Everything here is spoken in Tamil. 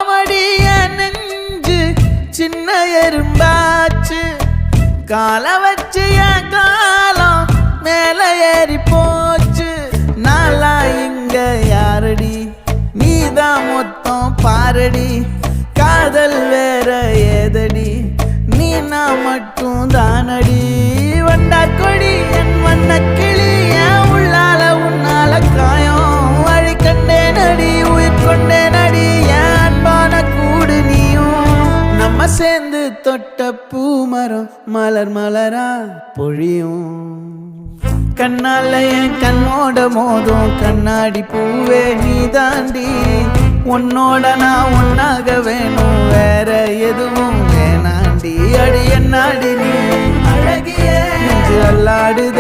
பாவடிய நெஞ்சு சின்ன எறும்பாச்சு கால வச்சு என் காலம் மேல ஏறி போச்சு நாளா இங்க யாரடி நீதான் மொத்தம் பாரடி காதல் வேற ஏதடி நீ நான் மட்டும் தானடி வண்டா கொடி என் வண்ண கிளி என் உள்ளால உன்னால காயம் வழி கண்டே நடி உயிர் கொண்டே நடி என் அன்பான கூடு நீயும் நம்ம சேர்ந்து தொட்ட பூமரம் மலர் மலரா பொழியும் கண்ணால என் கண்ணோட மோதும் கண்ணாடி பூவே நீ தாண்டி உன்னோட நான் ஒன்னாக வேணும் வேற எதுவும் வேணாண்டி அடி என்னாடி நீ அழகிய அல்லாடுது